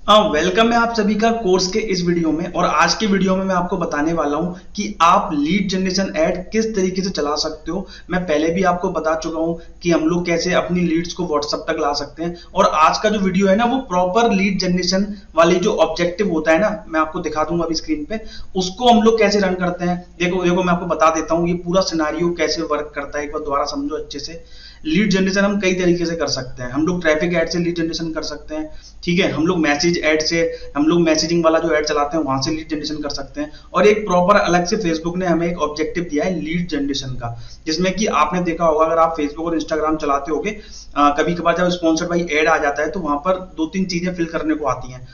Welcome है आप सभी का कोर्स के इस वीडियो में। और आज के वीडियो में मैं आपको बताने वाला हूं कि आप लीड जनरेशन ऐड किस तरीके से चला सकते हो। मैं पहले भी आपको बता चुका हूं कि हम लोग कैसे अपनी लीड्स को व्हाट्सएप तक ला सकते हैं। और आज का जो वीडियो है ना, वो प्रॉपर लीड जनरेशन वाली जो ऑब्जेक्टिव होता है ना, मैं आपको दिखा दूंगा अभी स्क्रीन पे, उसको हम लोग कैसे रन करते हैं। देखो देखो मैं आपको बता देता हूँ ये पूरा सिनारियो कैसे वर्क करता है, एक बार दोबारा समझो अच्छे से। लीड जनरेशन हम कई तरीके से कर सकते हैं। हम लोग ट्रैफिक ऐड से लीड जनरेशन कर सकते हैं, ठीक है। हम लोग मैसेज ऐड से, हम लोग मैसेजिंग वाला जो ऐड चलाते हैं वहां से लीड जनरेशन कर सकते हैं। और एक प्रॉपर अलग से फेसबुक ने हमें एक ऑब्जेक्टिव दिया है लीड जनरेशन का, जिसमें कि आपने देखा होगा, अगर आप फेसबुक और इंस्टाग्राम चलाते होगे, कभी कभार जब स्पॉन्सर्ड बाई ऐड आ जाता है तो वहां पर दो तीन चीजें फिल करने को आती हैं,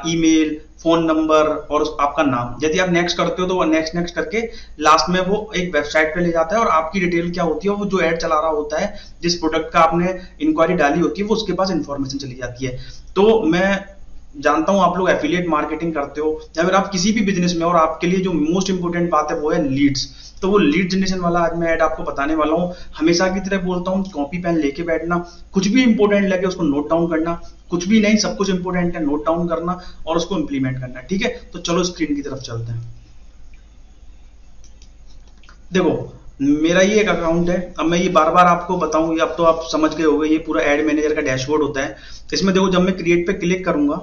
ईमेल, फोन नंबर और आपका नाम। यदि आप नेक्स्ट करते हो तो वो नेक्स्ट नेक्स्ट करके लास्ट में वो एक वेबसाइट पे ले जाता है और आपकी डिटेल क्या होती है, वो जो ऐड चला रहा होता है, जिस प्रोडक्ट का आपने इंक्वायरी डाली होती है, वो उसके पास इंफॉर्मेशन चली जाती है। तो मैं जानता हूं आप लोग एफिलिएट मार्केटिंग करते हो या फिर आप किसी भी बिजनेस में, और आपके लिए जो मोस्ट इंपोर्टेंट बात है वो है लीड्स। तो वो लीड जनरेशन वाला आज मैं ऐड आपको बताने वाला हूं। हमेशा की तरह बोलता हूं, कॉपी पेन लेके बैठना, कुछ भी इंपॉर्टेंट लगे उसको नोट डाउन करना, कुछ भी नहीं, सब कुछ इंपॉर्टेंट है, नोट डाउन करना और उसको इंप्लीमेंट करना, ठीक है। तो चलो स्क्रीन की तरफ चलते हैं। देखो, मेरा ये एक अकाउंट है। अब मैं ये बार बार आपको बताऊं, ये अब तो आप समझ गए होंगे, ये पूरा एड मैनेजर का डैशबोर्ड होता है। इसमें देखो, जब मैं क्रिएट पे क्लिक करूंगा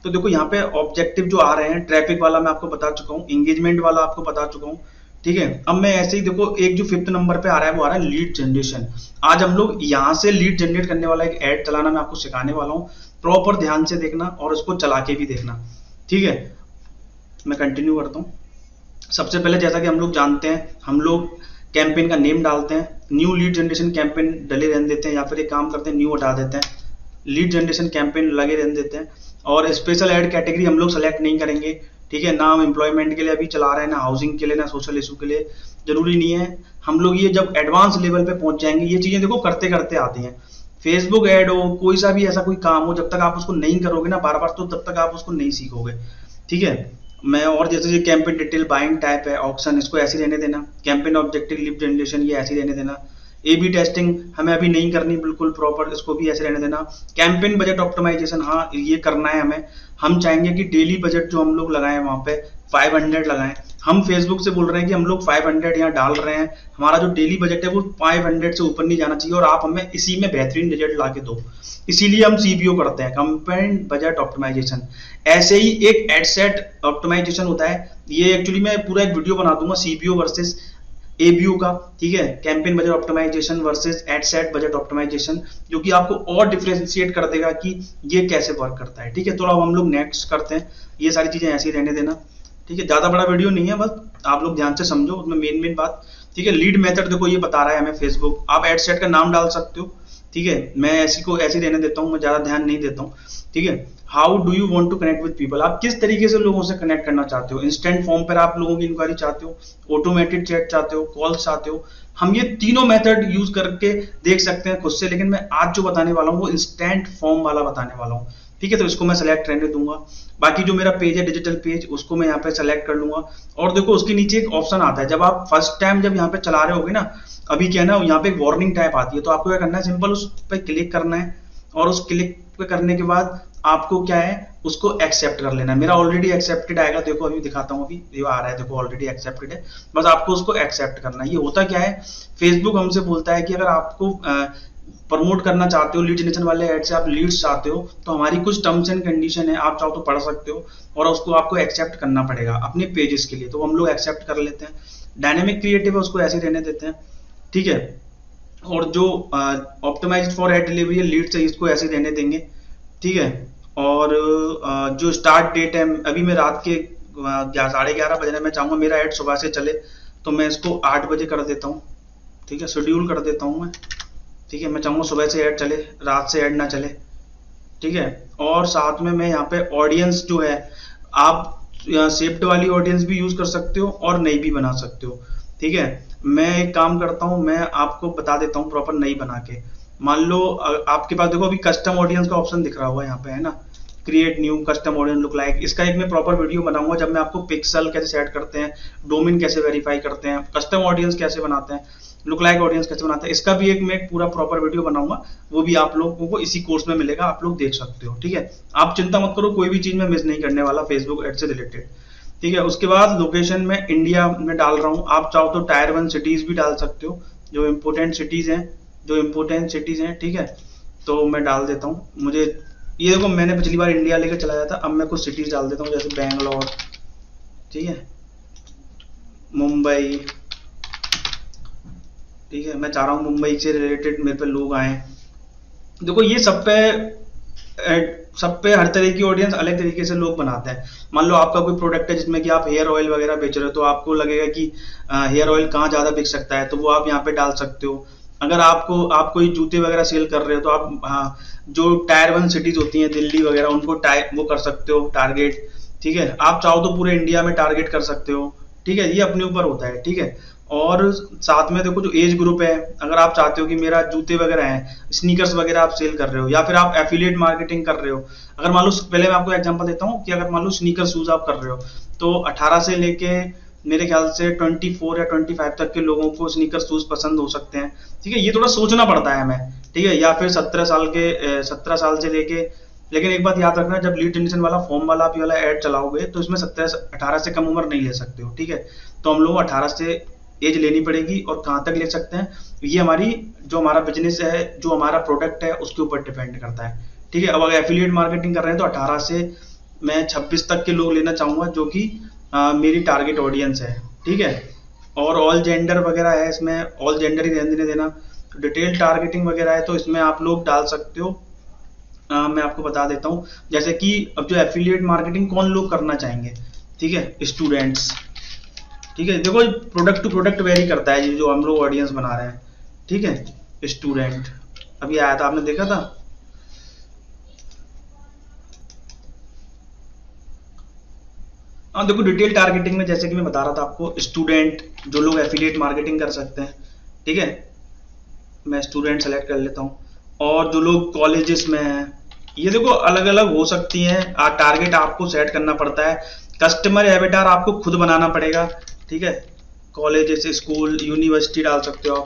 तो देखो यहाँ पे ऑब्जेक्टिव जो आ रहे हैं, ट्रैफिक वाला मैं आपको बता चुका हूँ, एंगेजमेंट वाला आपको बता चुका हूँ, ठीक है। अब मैं ऐसे ही देखो, एक जो 5th नंबर पे आ रहा है वो आ रहा है लीड जनरेशन। आज हम लोग यहाँ से लीड जनरेट करने वाला एक ऐड चलाना मैं आपको सिखाने वाला हूँ। प्रॉपर ध्यान से देखना और उसको चला के भी देखना, ठीक है। मैं कंटिन्यू करता हूँ। सबसे पहले जैसा कि हम लोग जानते हैं, हम लोग कैंपेन का नेम डालते हैं, न्यू लीड जनरेशन कैंपेन डले रहने देते हैं, या फिर एक काम करते हैं न्यू हटा देते हैं, लीड जनरेशन कैंपेन लगे रहने देते हैं। और स्पेशल ऐड कैटेगरी हम लोग सेलेक्ट नहीं करेंगे, ठीक है। ना हम एम्प्लॉयमेंट के लिए अभी चला रहे हैं, ना हाउसिंग के लिए, ना सोशल इशू के लिए, जरूरी नहीं है। हम लोग ये जब एडवांस लेवल पे पहुंच जाएंगे, ये चीजें देखो करते करते आती हैं। फेसबुक ऐड हो, कोई सा भी ऐसा कोई काम हो, जब तक आप उसको नहीं करोगे ना बार बार, तो तब तक आप उसको नहीं सीखोगे, ठीक है। मैं और जैसे ये कैंपेन डिटेल, बाइंग टाइप है, ऑप्शन, इसको ऐसे रहने देना। कैंपेन ऑब्जेक्टिव, लीड जनरेशन, ये ऐसे रहने देना। ए बी टेस्टिंग हमें अभी नहीं करनी, बिल्कुल प्रॉपर, इसको भी ऐसे रहने देना। कैंपेन बजट ऑप्टिमाइजेशन, हाँ ये करना है हमें। हम चाहेंगे कि डेली बजट जो हम लोग लगाएं वहां पे 500 लगाएं। हम फेसबुक से बोल रहे हैं कि हम लोग 500 यहाँ डाल रहे हैं, हमारा जो डेली बजट है वो 500 से ऊपर नहीं जाना चाहिए, और आप हमें इसी में बेहतरीन रिजल्ट ला के दो। इसीलिए हम सीबीओ करते हैं, कंपेन बजट ऑप्टिमाइजेशन। ऐसे ही एक एडसेट ऑप्टिमाइजेशन होता है, ये एक्चुअली मैं पूरा एक वीडियो बना दूंगा सीबीओ वर्सेस एबीओ का, ठीक है। Campaign budget optimisation versus ad set budget optimisation, जो कि आपको और डिफरेंशिएट कर देगा कि ये कैसे वर्क करता है, ठीक है। तो अब हम लोग नेक्स्ट करते हैं, ये सारी चीजें ऐसी रहने देना, ठीक है। ज्यादा बड़ा वीडियो नहीं है, बस आप लोग ध्यान से समझो, उसमें मेन मेन बात, ठीक है। लीड मेथड देखो ये बता रहा है हमें फेसबुक, आप एडसेट का नाम डाल सकते हो, ठीक है। मैं ऐसी को ऐसे रहने देता हूँ, मैं ज्यादा ध्यान नहीं देता हूँ, ठीक है। How do you want to connect with people, आप किस तरीके से लोगों से कनेक्ट करना चाहते हो। इंस्टेंट फॉर्म पर आप लोगों की इंक्वायरी चाहते हो, ऑटोमेटेड चैट चाहते हो, कॉल्स चाहते हो। हम ये तीनों मेथड यूज करके देख सकते हैं खुद से, लेकिन मैं आज जो बताने वाला हूँ वो इंस्टेंट फॉर्म वाला बताने वाला हूँ, ठीक है। तो इसको मैं सेलेक्ट रहने दूंगा। बाकी जो मेरा पेज है डिजिटल पेज, उसको मैं यहाँ पे सेलेक्ट कर लूंगा। और देखो उसके नीचे एक ऑप्शन आता है, जब आप फर्स्ट टाइम जब यहाँ पे चला रहे होगे ना, अभी क्या है ना, यहाँ पे एक वार्निंग टाइप आती है, तो आपको क्या करना है, सिंपल उस पर क्लिक करना है, और उस क्लिक पे करने के बाद आपको क्या है, उसको एक्सेप्ट कर लेना है। मेरा ऑलरेडी एक्सेप्टेड आएगा, देखो अभी दिखाता हूँ, अभी ये आ रहा है, देखो ऑलरेडी एक्सेप्टेड है। बस आपको उसको एक्सेप्ट करना है। ये होता क्या है, फेसबुक हमसे बोलता है कि अगर आपको प्रमोट करना चाहते हो, लीड जनरेशन वाले ऐड से आप लीड्स चाहते हो, तो हमारी कुछ टर्म्स एंड कंडीशन है, आप चाहो तो पढ़ सकते हो, और उसको आपको एक्सेप्ट करना पड़ेगा अपने पेजेस के लिए। तो हम लोग एक्सेप्ट कर लेते हैं। डायनेमिक क्रिएटिव है, उसको ऐसे रहने देते हैं, ठीक है। और जो optimised for ad delivery lead से, इसको ऐसे रहने देंगे, ठीक है। और जो स्टार्ट डेट है, अभी मैं रात के 11:30 बजे, मैं चाहूंगा मेरा ऐड सुबह से चले, तो मैं इसको 8 बजे कर देता हूँ, ठीक है। शेड्यूल कर देता हूँ मैं, ठीक है। मैं चाहूंगा सुबह से ऐड चले, रात से ऐड ना चले, ठीक है। और साथ में मैं यहाँ पे ऑडियंस जो है, आप शेप्ड वाली ऑडियंस भी यूज कर सकते हो और नई भी बना सकते हो, ठीक है। मैं एक काम करता हूँ, मैं आपको बता देता हूँ प्रॉपर नई बना के। मान लो आपके पास देखो अभी कस्टम ऑडियंस का ऑप्शन दिख रहा हुआ है यहाँ पे, है ना, create new custom audience look like. इसका एक मैं प्रॉपर वीडियो बनाऊंगा, जब मैं आपको पिक्सल कैसे सेट करते हैं, डोमेन कैसे वेरीफाई करते हैं, कस्टम ऑडियंस कैसे बनाते हैं, लुक लाइक ऑडियंस कैसे बनाते हैं, इसका भी मैं एक पूरा प्रॉपर वीडियो बनाऊंगा, वो भी आप लोगों को इसी कोर्स में मिलेगा, आप लोग देख सकते हो। ठीक है, आप चिंता मत करो, कोई भी चीज में मिस नहीं करने वाला फेसबुक एड से रिलेटेड। ठीक है, उसके बाद लोकेशन में इंडिया में डाल रहा हूँ, आप चाहो तो टायर 1 सिटीज भी डाल सकते हो, जो इम्पोर्टेंट सिटीज हैं। ठीक है, तो मैं डाल देता हूँ। मुझे ये देखो, मैंने पिछली बार इंडिया लेकर चलाया था, अब मैं कुछ सिटीज डाल देता हूँ, जैसे बैंगलोर, ठीक है, मुंबई। ठीक है, मैं चाह रहा हूँ मुंबई से रिलेटेड मेरे पे लोग आए। देखो ये सब पे हर तरह की ऑडियंस अलग तरीके से लोग बनाते हैं। मान लो आपका कोई प्रोडक्ट है जिसमें कि आप हेयर ऑयल वगैरह बेच रहे हो, तो आपको लगेगा कि हेयर ऑयल कहाँ ज्यादा बिक सकता है, तो वो आप यहाँ पे डाल सकते हो। अगर आप कोई जूते वगैरह सेल कर रहे हो, तो आप जो टायर 1 सिटीज होती हैं दिल्ली वगैरह, उनको वो कर सकते हो टारगेट। ठीक है, आप चाहो तो पूरे इंडिया में टारगेट कर सकते हो। ठीक है, ये अपने ऊपर होता है। ठीक है, और साथ में देखो जो एज ग्रुप है, अगर आप चाहते हो कि मेरा जूते वगैरह हैं, स्नीकर्स वगैरह आप सेल कर रहे हो, या फिर आप एफिलिएट मार्केटिंग कर रहे हो। अगर मान लो, पहले मैं आपको एग्जांपल देता हूँ कि अगर मान लो स्नीकर शूज आप कर रहे हो, तो 18 से लेके मेरे ख्याल से 24 या 25 तक के लोगों को स्नीकर शूज पसंद हो सकते हैं। ठीक है, ये थोड़ा सोचना पड़ता है हमें। ठीक है, या फिर 17 साल से लेके, लेकिन एक बात याद रखना, जब लीड जनरेशन वाला फॉर्म वाला आप ये वाला ऐड चलाओगे, तो इसमें 18 से कम उम्र नहीं ले सकते हो। ठीक है, तो हम लोग 18 से एज लेनी पड़ेगी, और कहाँ तक ले सकते हैं ये हमारा बिजनेस है, जो हमारा प्रोडक्ट है, उसके ऊपर डिपेंड करता है। ठीक है, अब अगर एफिलिएट मार्केटिंग कर रहे हैं तो 18 से मैं 26 तक के लोग लेना चाहूंगा, जो कि मेरी टारगेट ऑडियंस है। ठीक है, और ऑल जेंडर वगैरह है, इसमें ऑल जेंडर ही रहने देना। तो डिटेल टारगेटिंग वगैरह है, तो इसमें आप लोग डाल सकते हो। मैं आपको बता देता हूँ, जैसे कि अब जो एफिलिएट मार्केटिंग कौन लोग करना चाहेंगे। ठीक है, स्टूडेंट्स। ठीक है, देखो प्रोडक्ट टू प्रोडक्ट वेरी करता है, ये जो हम लोग ऑडियंस बना रहे हैं। ठीक है, स्टूडेंट अभी आया था, आपने देखा था। हाँ देखो, डिटेल टारगेटिंग में जैसे कि मैं बता रहा था आपको, स्टूडेंट जो लोग एफिलिएट मार्केटिंग कर सकते हैं। ठीक है, मैं स्टूडेंट सेलेक्ट कर लेता हूँ, और जो लोग कॉलेजेस में हैं, ये देखो अलग अलग हो सकती हैं। टारगेट आपको सेट करना पड़ता है, कस्टमर एवेटार आपको खुद बनाना पड़ेगा। ठीक है, कॉलेजेस, स्कूल, यूनिवर्सिटी डाल सकते हो आप,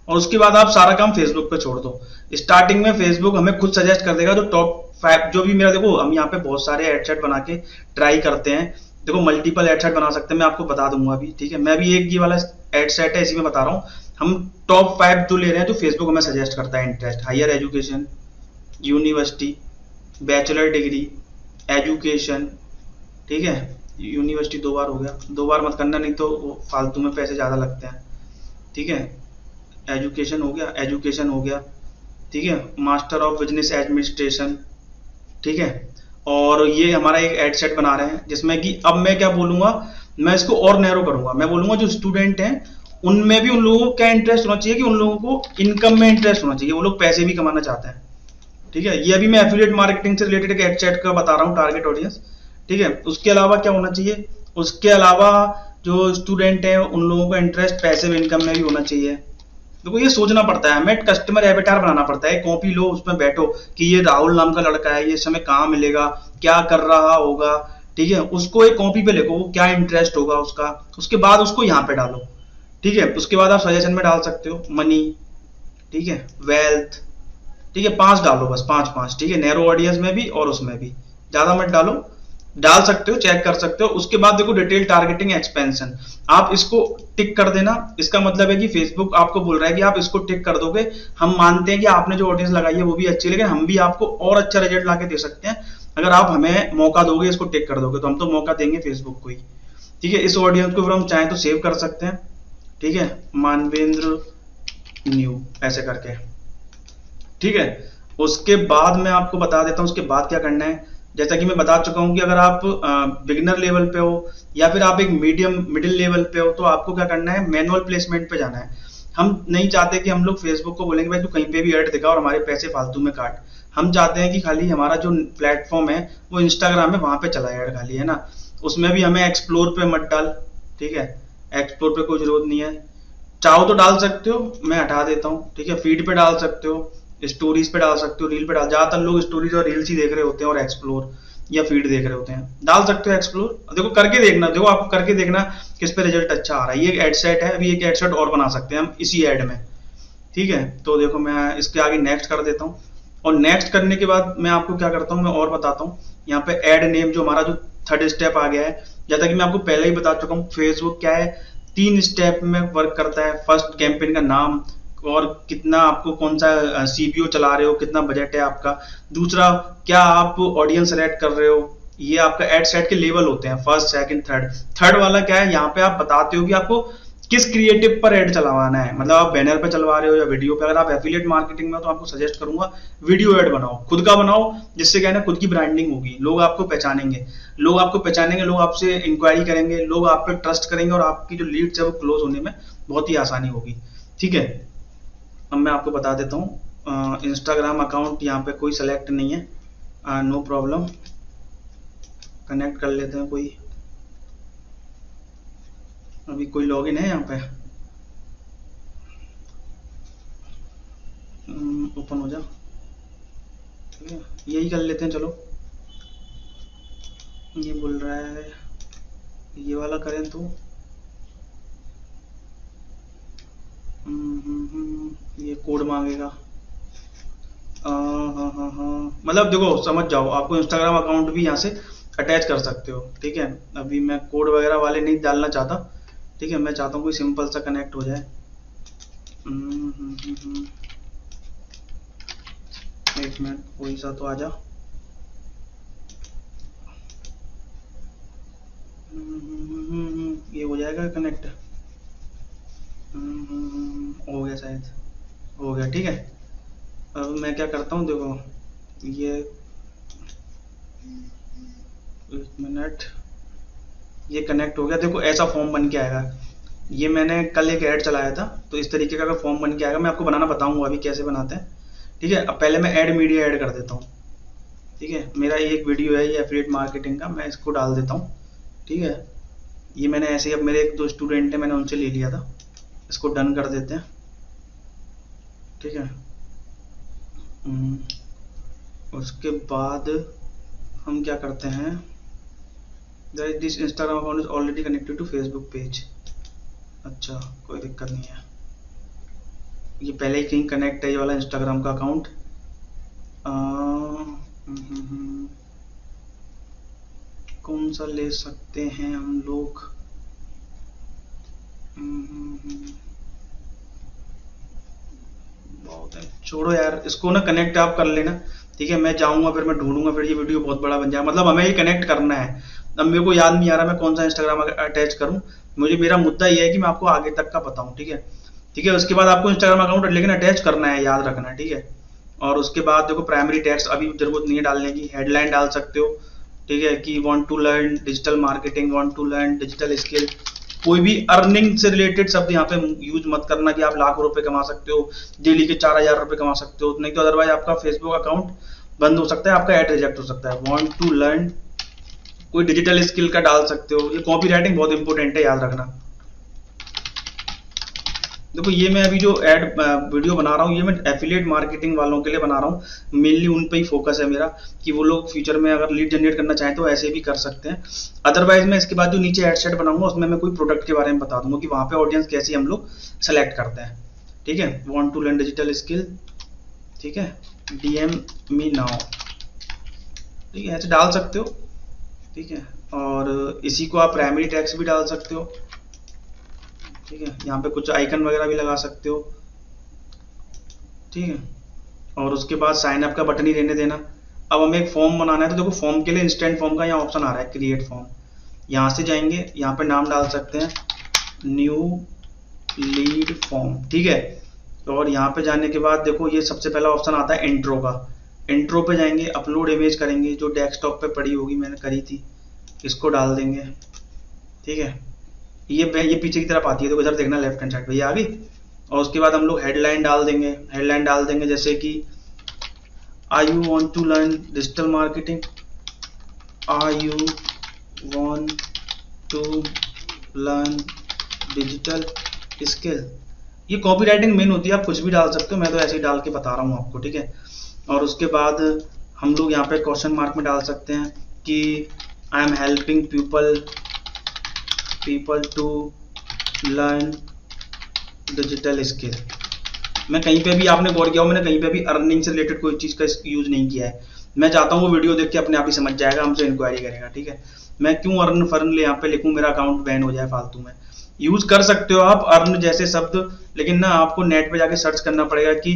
और उसके बाद आप सारा काम फेसबुक पे छोड़ दो। स्टार्टिंग में फेसबुक हमें खुद सजेस्ट कर देगा, जो टॉप 5 जो भी मेरा, देखो हम यहाँ पे बहुत सारे एड सेट बना के ट्राई करते हैं। देखो मल्टीपल एड सेट बना सकते हैं, मैं आपको बता दूंगा अभी। ठीक है, मैं भी एक ये वाला एड सेट है, इसी में बता रहा हूँ। हम टॉप 5 जो ले रहे हैं, जो फेसबुक हमें सजेस्ट करता है। Interest, higher education, university, bachelor degree, education. ठीक है, यूनिवर्सिटी 2 बार हो गया, 2 बार मत करना, नहीं तो फालतू में पैसे ज़्यादा लगते हैं। ठीक है, एजुकेशन हो गया। ठीक है, मास्टर ऑफ बिजनेस एडमिनिस्ट्रेशन। ठीक है, और ये हमारा एक एड सेट बना रहे हैं, जिसमें कि अब मैं क्या बोलूंगा, मैं इसको और नैरो करूंगा। मैं बोलूंगा जो स्टूडेंट हैं, उनमें भी उन लोगों को क्या इंटरेस्ट होना चाहिए, कि उन लोगों को इनकम में इंटरेस्ट होना चाहिए, वो लोग पैसे भी कमाना चाहते हैं। ठीक है, ये अभी मैं एफिलिएट मार्केटिंग से रिलेटेड एक एड सेट का बता रहा हूँ, टारगेट ऑडियंस। ठीक है, उसके अलावा क्या होना चाहिए, उसके अलावा जो स्टूडेंट है, उन लोगों का इंटरेस्ट पैसिव इनकम में भी होना चाहिए। देखो ये सोचना पड़ता है, हमें कस्टमर एवेटार बनाना पड़ता है। कॉपी लो, उसमें बैठो कि ये राहुल नाम का लड़का है, ये समय कहाँ मिलेगा, क्या कर रहा होगा। ठीक है, उसको एक कॉपी पे लिखो, क्या इंटरेस्ट होगा उसका, उसके बाद उसको यहाँ पे डालो। ठीक है, उसके बाद आप सजेशन में डाल सकते हो मनी। ठीक है, वेल्थ। ठीक है, 5 डालो बस, 5 ठीक है, नैरो ऑडियंस में भी और उसमें भी, ज्यादा मत डालो। डाल सकते हो, चेक कर सकते हो। उसके बाद देखो डिटेल टारगेटिंग एक्सपेंशन, आप इसको टिक कर देना। इसका मतलब है कि फेसबुक आपको बोल रहा है कि आप इसको टिक कर दोगे, हम मानते हैं कि आपने जो ऑडियंस लगाई है वो भी अच्छी है, लेकिन हम भी आपको और अच्छा रिजल्ट ला के दे सकते हैं अगर आप हमें मौका दोगे, इसको टिक कर दोगे, तो हम तो मौका देंगे फेसबुक को ही। ठीक है, इस ऑडियंस को फिर हम चाहें तो सेव कर सकते हैं। ठीक है, मानवेंद्र न्यू ऐसे करके। ठीक है, उसके बाद मैं आपको बता देता हूं उसके बाद क्या करना है। जैसा कि मैं बता चुका हूं कि अगर आप बिगिनर लेवल पे हो, या फिर आप एक मिडिल लेवल पे हो, तो आपको क्या करना है, मैनुअल प्लेसमेंट पे जाना है। हम नहीं चाहते कि हम लोग फेसबुक को बोलेंगे भाई तू कहीं पे भी ऐड दिखा और हमारे पैसे फालतू में काट। हम चाहते हैं कि खाली हमारा जो प्लेटफॉर्म है वो इंस्टाग्राम है, वहां पे चला ऐड खाली, है ना। उसमें भी हमें एक्सप्लोर पे मत डाल। ठीक है, एक्सप्लोर पे कोई जरूरत नहीं है। चाहो तो डाल सकते हो, मैं हटा देता हूँ। ठीक है, फीड पे डाल सकते हो, स्टोरीज पे डाल सकते हो, रील पे डाल, ज्यादातर लोग स्टोरीज और रील्स ही देख रहे होते हैं, और एक्सप्लोर। या फीड देख रहे होते हैं, डाल सकते हो एक्सप्लोर। देखो करके देखना, देखो आप करके देखना किस पे रिजल्ट अच्छा आ रहा है। ये एड सेट है, अभी एक एड सेट और बना सकते हैं हम इसी एड में, ठीक है। तो देखो मैं इसके आगे नेक्स्ट कर देता हूँ, और नेक्स्ट करने के बाद मैं आपको क्या करता हूँ, मैं और बताता हूँ। यहाँ पे ऐड नेम जो हमारा जो थर्ड स्टेप आ गया है, जैसा कि मैं आपको पहले ही बता चुका हूँ, फेसबुक क्या है, 3 स्टेप में वर्क करता है। फर्स्ट कैंपेन का नाम, और कितना आपको कौन सा सीबीओ चला रहे हो, कितना बजट है आपका। दूसरा, क्या आप ऑडियंस सेलेक्ट कर रहे हो, ये आपका एड सेट के लेवल होते हैं, फर्स्ट सेकंड थर्ड। थर्ड वाला क्या है, यहाँ पे आप बताते हो कि आपको किस क्रिएटिव पर ऐड चलवाना है, मतलब आप बैनर पे चलवा रहे हो या वीडियो पे। अगर आप एफिलिएट मार्केटिंग में हो तो आपको सजेस्ट करूंगा वीडियो ऐड बनाओ, खुद का बनाओ, जिससे क्या है ना खुद की ब्रांडिंग होगी, लोग आपको पहचानेंगे, लोग आपको पहचानेंगे, लोग आपसे इंक्वायरी करेंगे, लोग आप पे ट्रस्ट करेंगे, और आपकी जो लीड्स है वो क्लोज होने में बहुत ही आसानी होगी, ठीक है। अब मैं आपको बता देता हूँ, इंस्टाग्राम अकाउंट यहाँ पे कोई सेलेक्ट नहीं है, नो प्रॉब्लम। कनेक्ट कर लेते हैं कोई, अभी कोई लॉगिन है यहाँ पे, ओपन हो जा, ठीक है, यही कर लेते हैं। चलो ये बोल रहा है ये वाला करें तो ये कोड मांगेगा। हाँ हाँ हाँ, मतलब देखो समझ जाओ, आपको इंस्टाग्राम अकाउंट भी यहाँ से अटैच कर सकते हो, ठीक है। अभी मैं कोड वगैरह वाले नहीं डालना चाहता, ठीक है, मैं चाहता हूँ कोई सिंपल सा कनेक्ट हो जाए। एक मिनट, कोई सा तो आ जा। ये हो जाएगा कनेक्ट, हो गया शायद, हो गया, ठीक है। अब मैं क्या करता हूँ, देखो ये, एक मिनट, ये कनेक्ट हो गया। देखो ऐसा फॉर्म बन के आएगा, ये मैंने कल एक ऐड चलाया था, तो इस तरीके का फॉर्म बन के आएगा। मैं आपको बनाना बताऊंगा अभी कैसे बनाते हैं, ठीक है। अब पहले मैं ऐड मीडिया ऐड कर देता हूँ, ठीक है। मेरा ये एक वीडियो है, ये एफिलिएट मार्केटिंग का, मैं इसको डाल देता हूँ, ठीक है। ये मैंने ऐसे ही, अब मेरे एक दो स्टूडेंट है, मैंने उनसे ले लिया था, इसको डन कर देते हैं, ठीक है। उसके बाद हम क्या करते हैं, this Instagram account is already connected to Facebook page. अच्छा, कोई दिक्कत नहीं है, ये पहले ही कहीं कनेक्ट है ये वाला इंस्टाग्राम का अकाउंट। कौन सा ले सकते हैं हम लोग, बहुत है, छोड़ो यार, इसको ना कनेक्ट आप कर लेना, ठीक है। मैं जाऊंगा, फिर मैं ढूंढूंगा, फिर ये वीडियो बहुत बड़ा बन जाएगा, मतलब हमें ये कनेक्ट करना है। अब मेरे को याद नहीं आ रहा मैं कौन सा इंस्टाग्राम अटैच करूं, मुझे, मेरा मुद्दा ये है कि मैं आपको आगे तक का बताऊं, ठीक है, ठीक है। उसके बाद आपको इंस्टाग्राम अकाउंट लेकिन अटैच करना है, याद रखना, ठीक है। और उसके बाद देखो प्राइमरी टेक्स्ट अभी जरूरत नहीं है डालने की, हेडलाइन डाल सकते हो, ठीक है, कि want to learn digital marketing, want to learn digital skill. कोई भी अर्निंग से रिलेटेड शब्द यहाँ पे यूज मत करना कि आप लाखों रुपए कमा सकते हो, डेली के 4000 रुपए कमा सकते हो, नहीं तो अदरवाइज आपका फेसबुक अकाउंट बंद हो सकता है, आपका ऐड रिजेक्ट हो सकता है। वांट टू लर्न, कोई डिजिटल स्किल का डाल सकते हो। ये कॉपी राइटिंग बहुत इंपॉर्टेंट है, याद रखना। देखो ये मैं अभी जो एड वीडियो बना रहा हूँ, ये मैं एफिलिएट मार्केटिंग वालों के लिए बना रहा हूँ, मेनली उन पे ही फोकस है मेरा, कि वो लोग फ्यूचर में अगर लीड जनरेट करना चाहें तो ऐसे भी कर सकते हैं। अदरवाइज मैं इसके बाद जो नीचे एड सेट बनाऊंगा उसमें मैं कोई प्रोडक्ट के बारे में बता दूंगा कि वहाँ पे ऑडियंस कैसी हम लोग सेलेक्ट करते हैं, ठीक है। Want to learn digital skill, ठीक है, DM मी नाउ, ठीक है, ऐसे डाल सकते हो, ठीक है। और इसी को आप प्राइमरी टैक्स भी डाल सकते हो, ठीक है, यहाँ पे कुछ आइकन वगैरह भी लगा सकते हो, ठीक है। और उसके बाद साइन अप का बटन ही रहने देना। अब हमें एक फॉर्म बनाना है, तो देखो फॉर्म के लिए इंस्टेंट फॉर्म का यहाँ ऑप्शन आ रहा है, क्रिएट फॉर्म। यहाँ से जाएंगे, यहाँ पे नाम डाल सकते हैं न्यू लीड फॉर्म, ठीक है। और यहाँ पे जाने के बाद देखो ये सबसे पहला ऑप्शन आता है इंट्रो का, इंट्रो पे जाएंगे, अपलोड इमेज करेंगे, जो डेस्कटॉप पे पड़ी होगी, मैंने करी थी, इसको डाल देंगे, ठीक है। ये पीछे की तरफ आती है, तो इधर देखना लेफ्ट हैंड साइड पे, ये आ गई। और उसके बाद हम लोग हेडलाइन डाल देंगे, हेडलाइन डाल देंगे जैसे कि are you want to learn digital marketing, are you want to learn digital skill. ये कॉपी राइटिंग मेन होती है, आप कुछ भी डाल सकते हो, मैं तो ऐसे ही डाल के बता रहा हूँ आपको, ठीक है। और उसके बाद हम लोग यहाँ पे क्वेश्चन मार्क में डाल सकते हैं कि I am helping people to learn digital skill. मैं कहीं पे भी, आपने गौर किया हो, मैंने कहीं पे भी अर्निंग से रिलेटेड कोई चीज़ का यूज़ नहीं किया है। मैं चाहता हूँ वो वीडियो देख के अपने आप ही समझ जाएगा, हमसे इंक्वायरी करेगा, ठीक है। मैं क्यों अर्न फर्न ले यहाँ पे लिखूँ, मेरा अकाउंट बैन हो जाए फालतू में। यूज़ कर सकते हो आप अर्न जैसे शब्द, लेकिन ना आपको नेट पे जाके सर्च करना पड़ेगा कि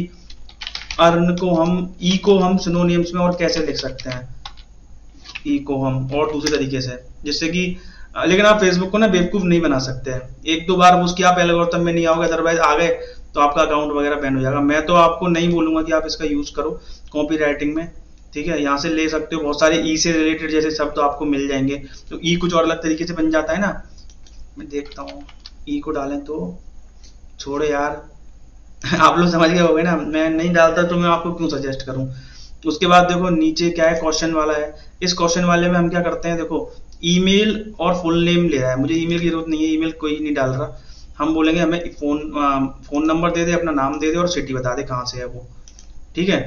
अर्न को हम सिनोनिम्स में और कैसे लिख सकते हैं, ई को हम और दूसरे तरीके से, जिससे कि लेकिन आप फेसबुक को ना बेवकूफ़ नहीं बना सकते हैं। एक दो बार उसकी आप एल्गोरिथम में नहीं आओगे, अदरवाइज आ गए तो आपका अकाउंट वगैरह बैन हो जाएगा। मैं तो आपको नहीं बोलूंगा कि आप इसका यूज़ करो कॉपी राइटिंग में, ठीक है। यहाँ से ले सकते हो, बहुत सारे ई से रिलेटेड जैसे शब्द तो आपको मिल जाएंगे। तो ई कुछ और अलग तरीके से बन जाता है ना, मैं देखता हूँ ई को डालें तो, छोड़ो यार आप लोग समझ गए होंगे ना, मैं नहीं डालता तो मैं आपको क्यों सजेस्ट करूँ। उसके बाद देखो नीचे क्या है, क्वेश्चन वाला है। इस क्वेश्चन वाले में हम क्या करते हैं, देखो ईमेल और फुल नेम ले रहा है, मुझे ईमेल की जरूरत नहीं है, ईमेल कोई नहीं डाल रहा। हम बोलेंगे हमें फोन नंबर दे दे, अपना नाम दे दे और सिटी बता दे कहाँ से है वो, ठीक है।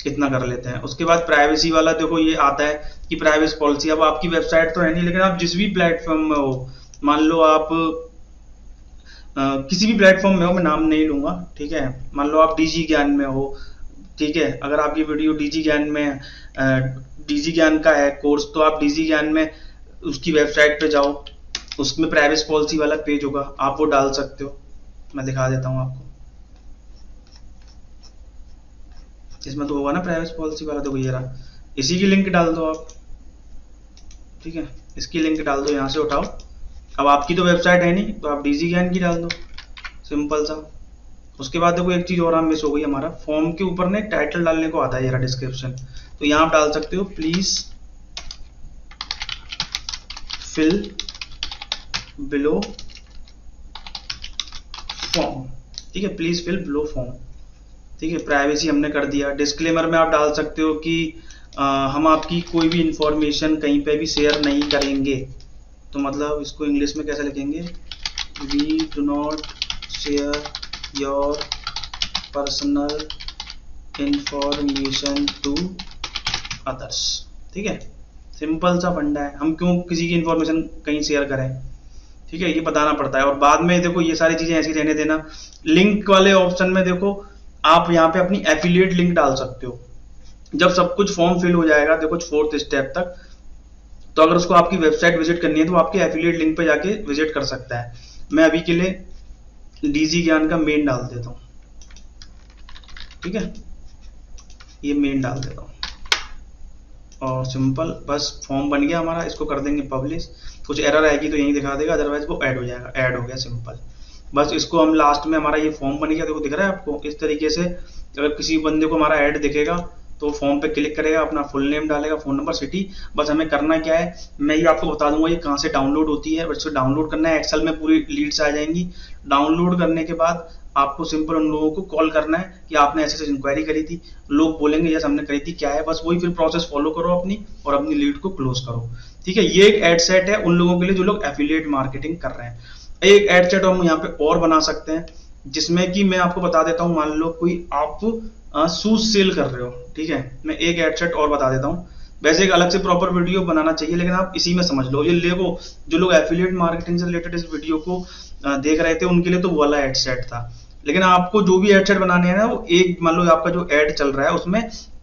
इतना कर लेते हैं। उसके बाद प्राइवेसी वाला देखो ये आता है कि प्राइवेसी पॉलिसी, अब आपकी वेबसाइट तो है नहीं, लेकिन आप जिस भी प्लेटफॉर्म में हो, मान लो आप किसी भी प्लेटफॉर्म में हो, मैं नाम नहीं लूंगा, ठीक है। मान लो आप डीजी ज्ञान में हो, ठीक है। अगर आपकी वीडियो डीजी ज्ञान में डीजी ज्ञान का है कोर्स, तो आप डीजी ज्ञान में उसकी वेबसाइट पे जाओ, उसमें प्राइवेसी पॉलिसी वाला पेज होगा, आप वो डाल सकते हो। मैं दिखा देता हूँ आपको, इसमें तो होगा ना प्राइवेसी पॉलिसी वाला, तो ये रहा, इसी की लिंक डाल दो आप, ठीक है। इसकी लिंक डाल दो, यहाँ से उठाओ। अब आपकी तो वेबसाइट है नहीं, तो आप डीजी ज्ञान की डाल दो, सिंपल सा। उसके बाद देखो एक चीज और मिस हो गई हमारा, फॉर्म के ऊपर ना टाइटल डालने को आता है, ये रहा डिस्क्रिप्शन, तो यहाँ आप डाल सकते हो प्लीज फिल बिलो फॉर्म, ठीक है। प्लीज फिल बिलो फॉर्म, ठीक है। प्राइवेसी हमने कर दिया। डिस्क्लेमर में आप डाल सकते हो कि हम आपकी कोई भी इंफॉर्मेशन कहीं पे भी शेयर नहीं करेंगे। तो मतलब इसको इंग्लिश में कैसे लिखेंगे, we do not share your personal information to others, ठीक है। सिंपल सा फंडा है, हम क्यों किसी की इंफॉर्मेशन कहीं शेयर करें, ठीक है, ये बताना पड़ता है। और बाद में देखो ये सारी चीजें ऐसी रहने देना। लिंक वाले ऑप्शन में देखो आप यहाँ पे अपनी एफिलिएट लिंक डाल सकते हो। जब सब कुछ फॉर्म फिल हो जाएगा, देखो 4th स्टेप तक, तो अगर उसको आपकी वेबसाइट विजिट करनी है तो आपकी एफिलिएट लिंक पे जाके विजिट कर सकता है। मैं अभी के लिए डीजी ज्ञान का मेन डाल देता हूँ, ठीक है, ये मेन डाल देता हूँ और सिंपल बस फॉर्म बन गया हमारा। इसको कर देंगे पब्लिश, कुछ एरर आएगी तो यहीं दिखा देगा, अदरवाइज वो ऐड हो जाएगा। ऐड हो गया सिंपल, बस इसको हम लास्ट में, हमारा ये फॉर्म बन गया, देखो दिख रहा है आपको। इस तरीके से अगर किसी बंदे को हमारा ऐड दिखेगा तो फॉर्म पे क्लिक करेगा, अपना फुल नेम डालेगा, फोन नंबर, सिटी। बस हमें करना क्या है, मैं ये आपको बता दूंगा ये कहाँ से डाउनलोड होती है। इसको डाउनलोड करना है, एक्सेल में पूरी लीड्स आ जाएंगी। डाउनलोड करने के बाद आपको सिंपल उन लोगों को कॉल करना है कि आपने ऐसे ऐसे इंक्वायरी करी थी, लोग बोलेंगे यस हमने करी थी, क्या है, बस वही फिर प्रोसेस फॉलो करो अपनी, और अपनी लीड को क्लोज करो, ठीक है। ये एक एड सेट है उन लोगों के लिए जो लोग एफिलिएट मार्केटिंग कर रहे हैं। एक एड सेट हम यहाँ पे और बना सकते हैं, जिसमें कि मैं आपको बता देता हूँ, मान लो कोई आप शूज सेल कर रहे हो, ठीक है। मैं एक एड सेट और बता देता हूँ, वैसे एक अलग से प्रॉपर वीडियो बनाना चाहिए, लेकिन आप इसी में समझ लो। ये लेगो जो लोग एफिलिएट मार्केटिंग से रिलेटेड इस वीडियो को देख रहे थे, उनके लिए तो वो वाला एड सेट था। लेकिन आपको जो भी एड सेट बनाने हैं ना, वो एक, मान लो आपका जो एड चल रहा है उसमें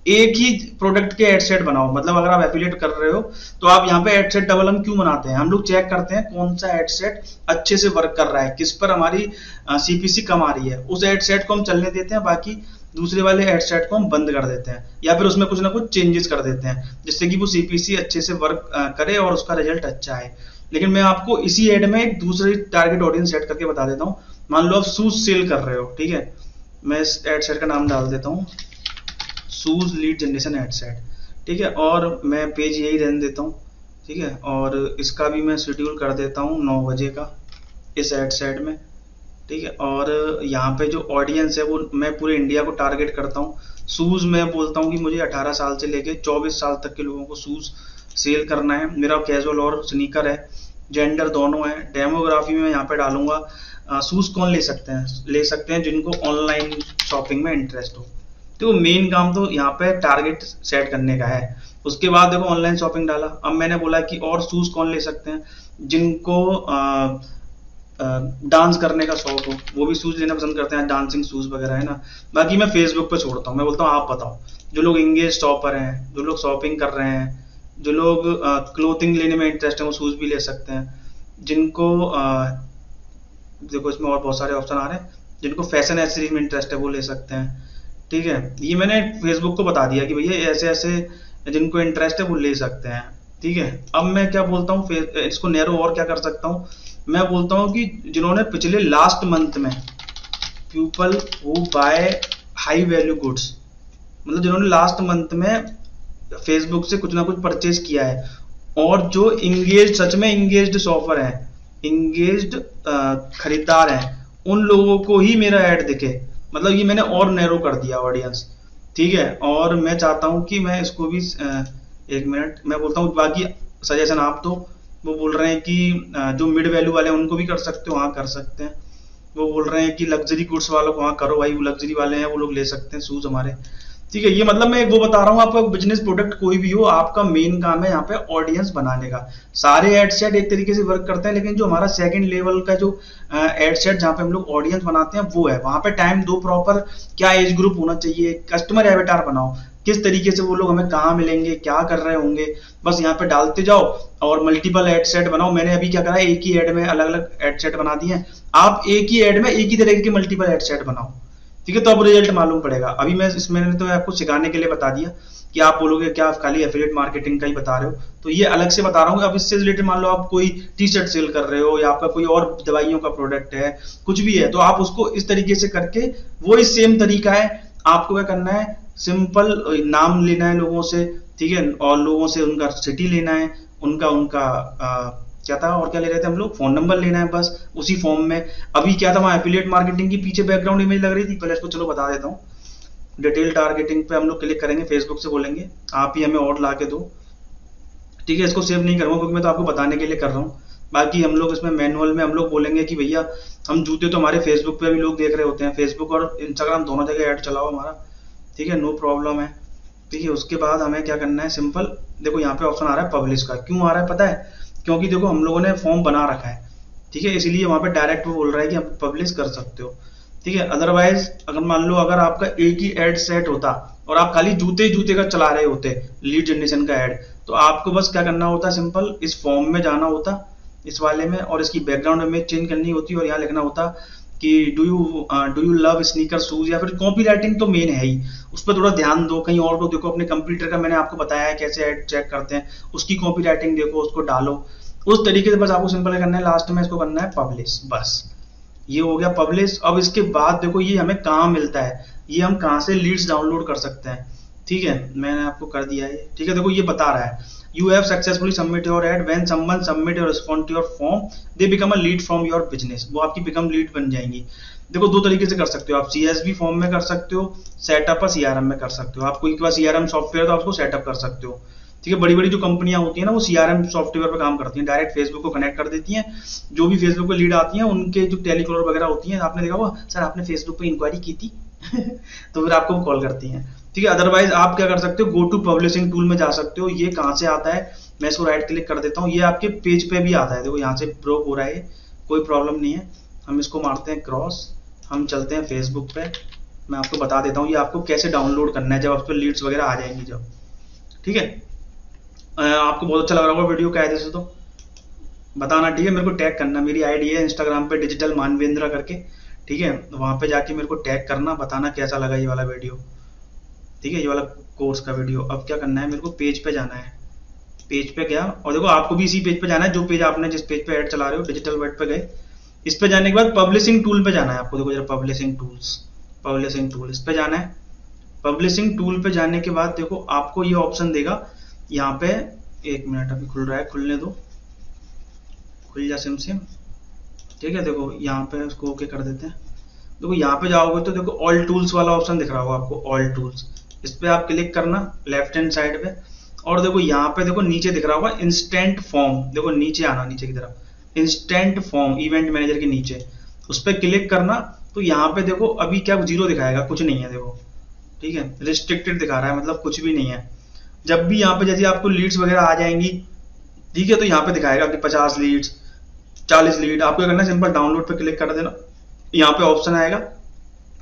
एक ही प्रोडक्ट के एड सेट बनाओ। मतलब अगर आप एफिलिएट कर रहे हो तो आप यहाँ पे एड सेट डबल हम क्यों बनाते हैं, हम लोग चेक करते हैं कौन सा एड सेट अच्छे से वर्क कर रहा है, किस पर हमारी सीपीसी कम आ रही है, उस एड सेट को हम चलने देते हैं, बाकी दूसरे वाले एड सेट को हम बंद कर देते हैं, या फिर उसमें कुछ ना कुछ चेंजेस कर देते हैं, जिससे कि वो सीपीसी अच्छे से वर्क करे और उसका रिजल्ट अच्छा है। लेकिन मैं आपको इसी एड में एक दूसरी टारगेट ऑडियंस सेट करके बता देता हूँ। मान लो आप शूज सेल कर रहे हो, ठीक है, मैं इस एड सेट का नाम डाल देता हूँ shoes lead generation ad set, ठीक है। और मैं पेज यही रहने देता हूँ, ठीक है। और इसका भी मैं शेड्यूल कर देता हूँ 9 बजे का इस एड सेट में, ठीक है। और यहाँ पे जो ऑडियंस है वो मैं पूरे इंडिया को टारगेट करता हूँ। शूज मैं बोलता हूँ कि मुझे 18 साल से लेके 24 साल तक के लोगों को शूज सेल करना है। मेरा कैजुअल और स्नीकर है, जेंडर दोनों है। डेमोग्राफी में यहाँ पे डालूंगा शूज कौन ले सकते हैं जिनको ऑनलाइन शॉपिंग में इंटरेस्ट हो। तो मेन काम तो यहाँ पे टारगेट सेट करने का है। उसके बाद देखो ऑनलाइन शॉपिंग डाला। अब मैंने बोला कि और शूज कौन ले सकते हैं, जिनको डांस करने का शौक हो, वो भी शूज लेना पसंद करते हैं, डांसिंग शूज वगैरह, है ना। बाकी मैं फेसबुक पे छोड़ता हूँ, मैं बोलता हूँ आप बताओ, जो लोग इंगेज शॉपर हैं, जो लोग शॉपिंग कर रहे हैं, जो लोग क्लोथिंग लेने में इंटरेस्ट है, वो शूज भी ले सकते हैं। जिनको देखो इसमें और बहुत सारे ऑप्शन आ रहे हैं, जिनको फैशन एक्सेसरीज में इंटरेस्ट है वो ले सकते हैं। ठीक है, ये मैंने फेसबुक को बता दिया कि भैया ऐसे ऐसे जिनको इंटरेस्ट है वो ले सकते हैं। ठीक है, अब मैं क्या बोलता हूँ, इसको नैरो और क्या कर सकता हूँ, मैं बोलता हूँ कि जिन्होंने पिछले लास्ट मंथ में people who buy high value goods, मतलब जिन्होंने लास्ट मंथ में फेसबुक से कुछ ना कुछ परचेज किया है, और जो इंगेज, सच में इंगेज्ड शॉपर हैं, इंगेज्ड खरीदार हैं, उन लोगों को ही मेरा ऐड दिखे। मतलब ये मैंने और नैरो कर दिया ऑडियंस। ठीक है, और मैं चाहता हूँ कि मैं इसको भी एक मिनट मैं बोलता हूँ, बाकी सजेशन आप दो। वो बोल रहे हैं कि जो मिड वैल्यू वाले हैं उनको भी कर सकते हो, हाँ कर सकते हैं। वो बोल रहे हैं कि लग्जरी गुड्स वालों को, हाँ करो भाई, वो लग्जरी वाले हैं वो लोग ले सकते हैं शूज हमारे। ठीक है, ये मतलब मैं वो बता रहा हूँ, आपका बिजनेस प्रोडक्ट कोई भी हो, आपका मेन काम है यहाँ पे ऑडियंस बनाने का। सारे एड सेट एक तरीके से वर्क करते हैं, लेकिन जो हमारा सेकंड लेवल का जो एड सेट जहाँ पे हम लोग ऑडियंस बनाते हैं वो है, वहां पे टाइम दो प्रॉपर, क्या एज ग्रुप होना चाहिए, कस्टमर एवेटार बनाओ, किस तरीके से वो लोग हमें कहाँ मिलेंगे, क्या कर रहे होंगे, बस यहाँ पे डालते जाओ और मल्टीपल एड सेट बनाओ। मैंने अभी क्या करा है, एक ही एड में अलग अलग एड सेट बना दिए हैं। आप एक ही एड में एक ही तरीके के मल्टीपल एड सेट बनाओ। ठीक है, तो अब रिजल्ट मालूम पड़ेगा। अभी मैंने तो आपको सिखाने के लिए बता दिया कि आप बोलोगे क्या आप खाली एफिलिएट मार्केटिंग का ही बता रहे हो, तो ये अलग से बता रहा हूँ। अब इससे रिलेटेड मान लो आप कोई टी शर्ट सेल कर रहे हो, या आपका कोई और दवाइयों का प्रोडक्ट है, कुछ भी है, तो आप उसको इस तरीके से करके, वो इस सेम तरीका है। आपको क्या करना है, सिंपल नाम लेना है लोगों से, ठीक है, और लोगों से उनका सिटी लेना है, उनका उनका क्या था, और क्या ले रहे थे हम लोग, फोन नंबर लेना है, बस उसी फॉर्म में। अभी क्या था, वहाँ एफिलिएट मार्केटिंग की पीछे बैकग्राउंड इमेज लग रही थी, पहले इसको चलो बता देता हूँ। डिटेल टारगेटिंग पे हम लोग क्लिक करेंगे, फेसबुक से बोलेंगे आप ही हमें और ला के दो। ठीक है, इसको सेव नहीं करूँगा क्योंकि मैं तो आपको बताने के लिए कर रहा हूँ। बाकी हम लोग इसमें मैनुअल में हम लोग बोलेंगे कि भैया हम जूते तो हमारे फेसबुक पे भी लोग देख रहे होते हैं, फेसबुक और इंस्टाग्राम दोनों जगह ऐड चलाओ हमारा। ठीक है, नो प्रॉब्लम है। ठीक है, उसके बाद हमें क्या करना है, सिंपल देखो यहाँ पे ऑप्शन आ रहा है पब्लिश का। क्यों आ रहा है पता है, क्योंकि देखो हम लोगों ने फॉर्म बना रखा है। ठीक है, इसलिए वहाँ पे डायरेक्ट वो बोल रहा है कि आप पब्लिश कर सकते हो। ठीक है, अदरवाइज अगर मान लो अगर आपका एक ही एड सेट होता और आप खाली जूते जूते का चला रहे होते, लीड जनरेशन का एड, तो आपको बस क्या करना होता, सिंपल इस फॉर्म में जाना होता, इस वाले में, और इसकी बैकग्राउंड इमेज चेंज करनी होती, और यहाँ लिखना होता कि do you love sneaker shoes, या फिर कॉपी राइटिंग तो मेन है ही, उस पर थोड़ा ध्यान दो। कहीं और लोग देखो अपने कंप्यूटर का, मैंने आपको बताया है कैसे ऐड चेक करते हैं, उसकी कॉपी राइटिंग देखो, उसको डालो उस तरीके से। बस आपको सिंपल करना है, लास्ट में इसको करना है पब्लिश, बस ये हो गया पब्लिश। अब इसके बाद देखो ये हमें कहाँ मिलता है, ये हम कहाँ से लीड्स डाउनलोड कर सकते हैं। ठीक है, मैंने आपको कर दिया है। ठीक है, देखो ये बता रहा है you have successfully submit your ad, when someone submit or respond to your form they become a lead from your business, वो आपकी become lead बन जाएंगी। देखो दो तरीके से कर सकते हो आप, CSV फॉर्म में कर सकते हो, सेटअप और CRM में कर सकते हो। आपको एक बार CRM सॉफ्टवेयर तो आप उसको सेटअप कर सकते हो। ठीक है, बड़ी बड़ी जो कंपनियां होती हैं ना, वो CRM सॉफ्टवेयर पर काम करती हैं, डायरेक्ट फेसबुक को कनेक्ट कर देती हैं। जो भी फेसबुक पे लीड आती हैं, उनके जो टेलीकॉलर वगैरह होती हैं, आपने देखा हुआ, सर आपने फेसबुक पे इंक्वायरी की थी तो फिर आपको कॉल करती हैं। ठीक है, अदरवाइज आप क्या कर सकते हो, गो टू पब्लिशिंग टूल में जा सकते हो। ये कहाँ से आता है, मैं इसको राइट क्लिक कर देता हूँ, ये आपके पेज पे भी आता है। देखो यहाँ से ब्रोक हो रहा है, कोई प्रॉब्लम नहीं है। हम इसको मारते हैं क्रॉस, हम चलते हैं फेसबुक पे। मैं आपको बता देता हूँ ये आपको कैसे डाउनलोड करना है, जब आप पे लीड्स वगैरह आ जाएंगी जब। ठीक है, आपको बहुत अच्छा लग रहा होगा वीडियो कायदे से, तो बताना। ठीक है, मेरे को टैग करना, मेरी आईडी है इंस्टाग्राम पे डिजिटल मानवेंद्र करके। ठीक है, वहां पे जाके मेरे को टैग करना, बताना कैसा लगा ये वाला वीडियो। ठीक है, ये वाला कोर्स का वीडियो। अब क्या करना है, मेरे को पेज पे जाना है। पेज पे गया, और देखो आपको भी इसी पेज पे जाना है जो पेज आपने, जिस पेज पे ऐड चला रहे हो, डिजिटल वर्ड पे गए। इस पे जाने के बाद पब्लिशिंग टूल पे जाना है आपको। देखो जरा पब्लिशिंग टूल, इस पे जाना है। पब्लिशिंग टूल पे जाने के बाद देखो आपको ये ऑप्शन देगा यहाँ पे, एक मिनट अभी खुल रहा है, खुलने दो, खुल जा सिम। ठीक है, देखो यहाँ पे उसको ओके कर देते हैं। देखो यहाँ पे जाओगे तो देखो ऑल टूल्स वाला ऑप्शन दिख रहा होगा आपको, ऑल टूल्स, इस पे आप क्लिक करना लेफ्ट हैंड साइड पे, और देखो यहाँ पे देखो नीचे दिख रहा होगा इंस्टेंट फॉर्म। देखो नीचे आना, नीचे की तरफ इंस्टेंट फॉर्म इवेंट मैनेजर के नीचे, उस पर क्लिक करना। तो यहाँ पे देखो अभी क्या जीरो दिखाएगा, कुछ नहीं है देखो। ठीक है, रिस्ट्रिक्टेड दिखा रहा है, मतलब कुछ भी नहीं है। जब भी यहाँ पे जैसे आपको लीड्स वगैरह आ जाएंगी, ठीक है, तो यहाँ पे दिखाएगा कि 50 लीड्स, 40 लीड। आपको क्या करना है, सिंपल डाउनलोड पे क्लिक कर देना, यहाँ पे ऑप्शन आएगा,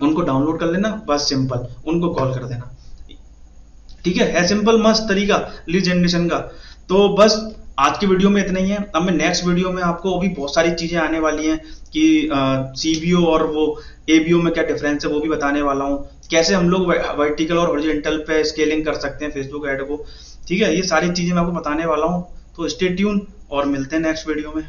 उनको डाउनलोड कर लेना, बस सिंपल उनको कॉल कर देना। ठीक है सिंपल मस्त तरीका लीड जनरेशन का। तो बस आज की वीडियो में इतना ही है। अब मैं नेक्स्ट वीडियो में आपको अभी बहुत सारी चीजें आने वाली हैं कि सीबीओ और वो एबीओ में क्या डिफरेंस है वो भी बताने वाला हूँ, कैसे हम लोग वर्टिकल और हॉरिजॉन्टल पे स्केलिंग कर सकते हैं फेसबुक ऐड को। ठीक है, ये सारी चीजें मैं आपको बताने वाला हूँ, तो स्टे ट्यून और मिलते हैं नेक्स्ट वीडियो में।